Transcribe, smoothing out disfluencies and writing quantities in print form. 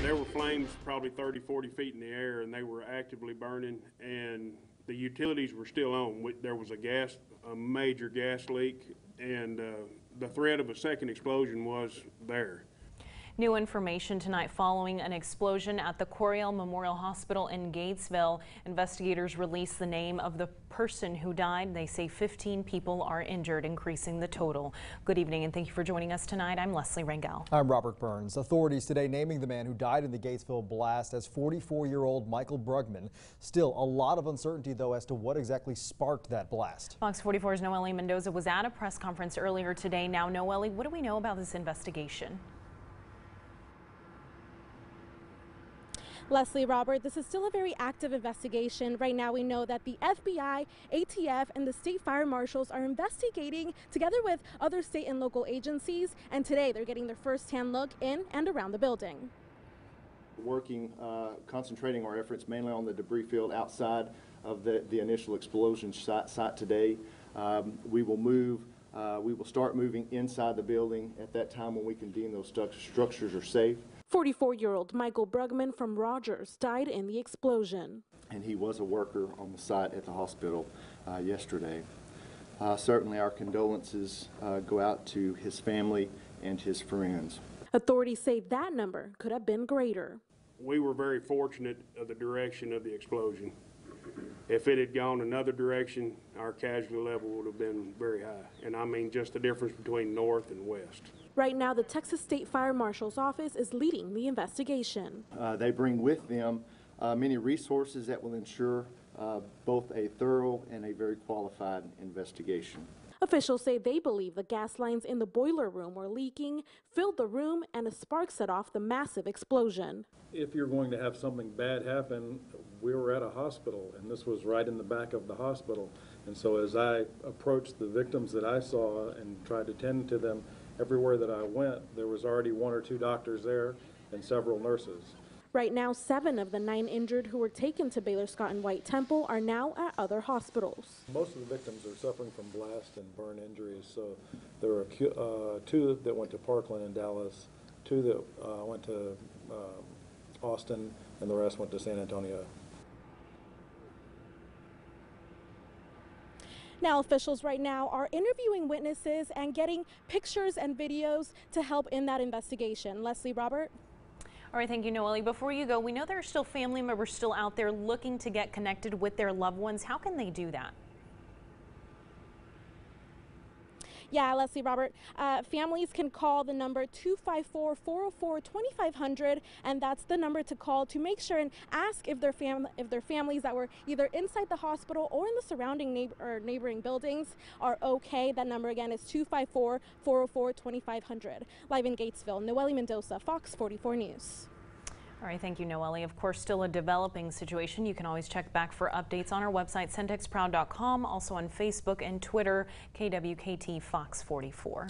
There were flames probably 30, 40 feet in the air, and they were actively burning, and the utilities were still on. There was a major gas leak, and the threat of a second explosion was there. New information tonight following an explosion at the Coryell Memorial Hospital in Gatesville. Investigators released the name of the person who died. They say 15 people are injured, increasing the total. Good evening and thank you for joining us tonight. I'm Leslie Rangel. I'm Robert Burns. Authorities today naming the man who died in the Gatesville blast as 44-year-old Michael Brugman. Still a lot of uncertainty though as to what exactly sparked that blast. Fox 44's Nohely Mendoza was at a press conference earlier today. Now, Nohely, what do we know about this investigation? Leslie, Robert, this is still a very active investigation. Right now we know that the FBI, ATF, and the state fire marshals are investigating together with other state and local agencies, and today they're getting their first-hand look in and around the building. Concentrating our efforts mainly on the debris field outside of the initial explosion site today. We will start moving inside the building at that time when we can deem those structures are safe. 44-year-old Michael Brugman from Rogers died in the explosion. And he was a worker on the site at the hospital yesterday. Certainly our condolences go out to his family and his friends. Authorities say that number could have been greater. We were very fortunate of the direction of the explosion. If it had gone another direction, our casualty level would have been very high. And I mean just the difference between north and west. Right now, the Texas State Fire Marshal's office is leading the investigation. They bring with them many resources that will ensure both a thorough and a very qualified investigation. Officials say they believe the gas lines in the boiler room were leaking, filled the room, and a spark set off the massive explosion. If you're going to have something bad happen, we were at a hospital, and this was right in the back of the hospital. And so as I approached the victims that I saw and tried to tend to them, everywhere that I went, there was already 1 or 2 doctors there and several nurses. Right now, 7 of the 9 injured who were taken to Baylor Scott and White Temple are now at other hospitals. Most of the victims are suffering from blast and burn injuries. So there were 2 that went to Parkland and Dallas, 2 that went to Austin, and the rest went to San Antonio. Now, officials right now are interviewing witnesses and getting pictures and videos to help in that investigation. Leslie, Robert? All right, thank you, Nohely. Before you go, we know there are still family members still out there looking to get connected with their loved ones. How can they do that? Yeah, Leslie, Robert, families can call the number 254-404-2500, and that's the number to call to make sure and ask if their families that were either inside the hospital or in the surrounding neighboring buildings are okay. That number again is 254-404-2500. Live in Gatesville, Nohely Mendoza, Fox 44 News. All right, thank you, Nohely. Of course, still a developing situation. You can always check back for updates on our website, centexproud.com, also on Facebook and Twitter, KWKT FOX 44.